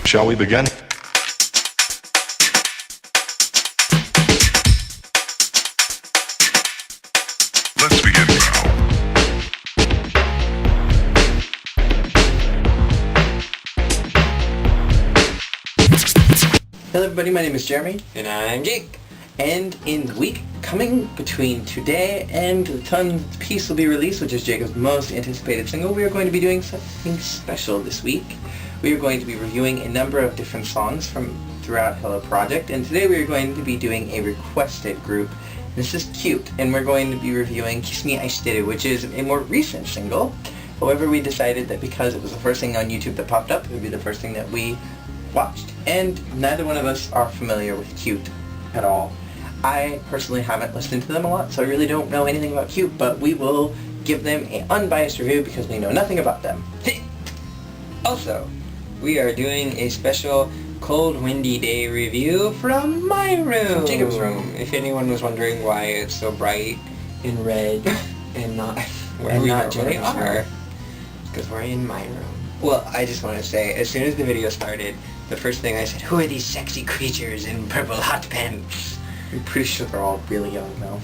Shall we begin? Let's begin now. Hello everybody, my name is Jeremy. And I'm Jake. And in the week coming between today and the time the piece will be released, which is Jacob's most anticipated single, we are going to be doing something special this week. We are going to be reviewing a number of different songs from throughout Hello Project, and today we are going to be doing a requested group. This is C-ute, and we're going to be reviewing Me Aishiteru, which is a more recent single. However, we decided that because it was the first thing on YouTube that popped up, it would be the first thing that we watched. And neither one of us are familiar with C-ute at all. I personally haven't listened to them a lot, so I really don't know anything about C-ute, but we will give them an unbiased review because we know nothing about them. Also, we are doing a special cold windy day review from my room. Jacob's room. If anyone was wondering why it's so bright and red and not where we normally are, because we're in my room. Well, I just want to say, as soon as the video started, the first thing I said, who are these sexy creatures in purple hot pants? I'm pretty sure they're all really young though.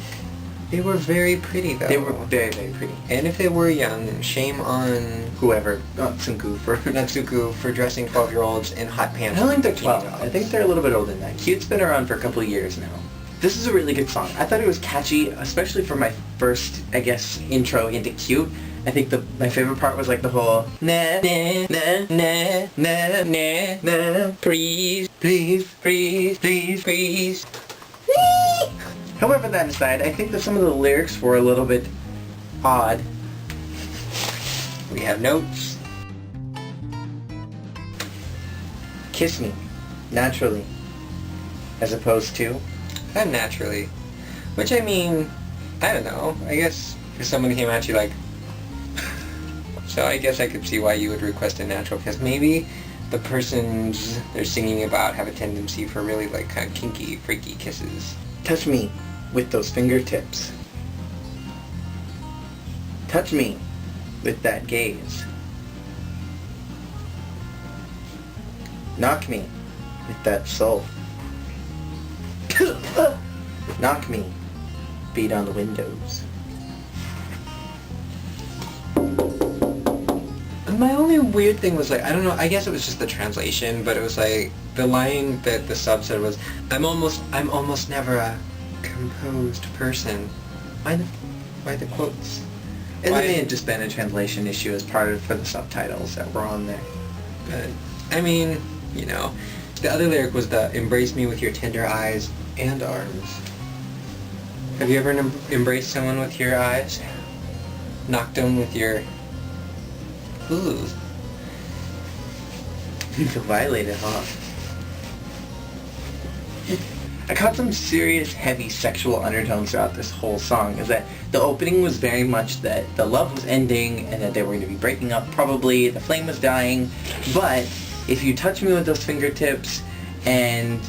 They were very pretty though. They were very, very pretty. And if they were young, shame on Whoever, Natsuku for dressing 12-year-olds in hot I pants. don't think they're 12. I think they're a little bit older than that. C-ute's been around for a couple of years now. This is a really good song. I thought it was catchy, especially for my first, I guess, intro into C-ute. I think my favorite part was like the whole na na na na na na na please please please please please. However, that aside, I think that some of the lyrics were a little bit odd. We have notes. Kiss me, naturally, as opposed to Unnaturally. Which, I mean, I don't know. I guess if someone came at you like... So I guess I could see why you would request a natural kiss. Maybe the persons they're singing about have a tendency for really like kind of kinky, freaky kisses. touch me with those fingertips. Touch me with that gaze. Knock me with that soul. Knock me, beat on the windows. My only weird thing was like, I don't know, I guess it was just the translation, but it was like, the line that the sub said was, I'm almost never a composed person. Why the quotes? It may have just been a translation issue as part of for the subtitles that were on there. But, I mean, you know, the other lyric was the embrace me with your tender eyes and arms. Have you ever embraced someone with your eyes? Knocked them with your... Ooh. You feel violated, huh? I caught some serious, heavy sexual undertones throughout this whole song. Is that the opening was very much that the love was ending and that they were going to be breaking up probably, the flame was dying, but if you touch me with those fingertips and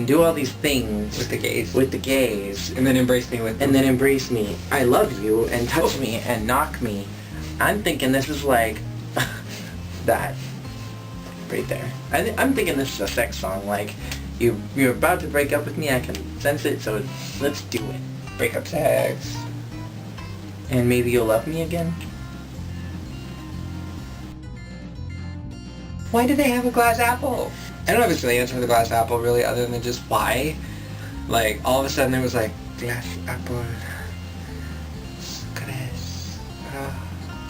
do all these things With the gaze. and then embrace me with... and then embrace me, I love you, and touch me and knock me, I'm thinking this is like that right there. I'm thinking this is a sex song, like you're about to break up with me, I can sense it, so let's do it. breakup sex. And maybe you'll love me again? Why do they have a glass apple? I don't know if it's the answer to the glass apple really, other than just why. Like, all of a sudden there was like, glass apple, caress.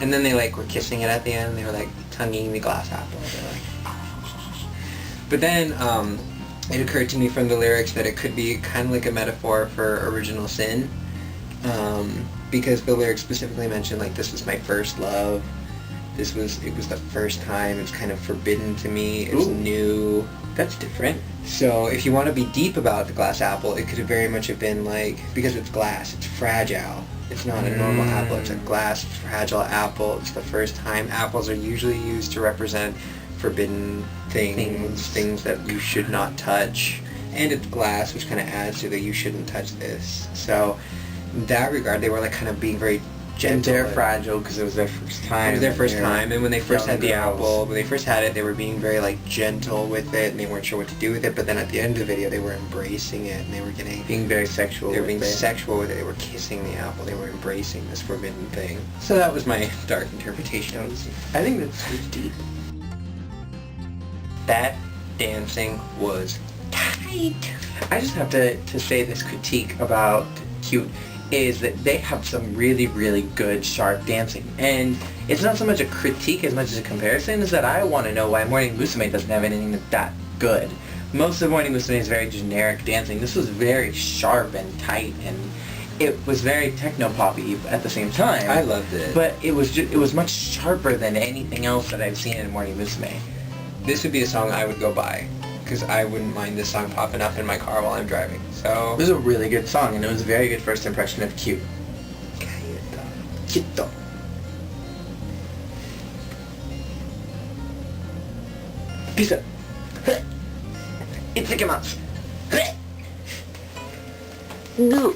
And then they like were kissing it at the end, they were like tonguing the glass apple. They're like, but then, it occurred to me from the lyrics that it could be kind of like a metaphor for original sin. Because the lyrics specifically mention like, this was my first love. It was the first time, it's kind of forbidden to me, it's Ooh. new. That's different. So if you want to be deep about the glass apple, it could have very much have been like, because it's glass, it's fragile. It's not a normal apple, it's a glass, fragile apple. It's the first time. Apples are usually used to represent forbidden things that you should not touch. And it's glass, which kind of adds to the you shouldn't touch this. So in that regard, they were like kind of being very And they're fragile because it was their first time. It was their first They're time, and when they first young had the girls. apple, when they first had it, they were being very like gentle with it, and they weren't sure what to do with it. But then at the end of the video, they were embracing it, and they were getting Being very sexual. they were with being it. sexual with it. They were kissing the apple. They were embracing this forbidden thing. So that was my dark interpretation of this. I think that's pretty deep. That dancing was tight. I just have to say this critique about C-ute is that they have some really, really good, sharp dancing. And it's not so much a critique as much as a comparison, is that I want to know why Morning Musume doesn't have anything that good. Most of Morning Musume is very generic dancing. This was very sharp and tight, and it was very techno-poppy at the same time. I loved it. But it was much sharper than anything else that I've seen in Morning Musume. This would be a song I would go buy, because I wouldn't mind this song popping up in my car while I'm driving. So It was a really good song, and it was a very good first impression of C-ute. C-ute. Peace out. It's Mickey Mouse. No.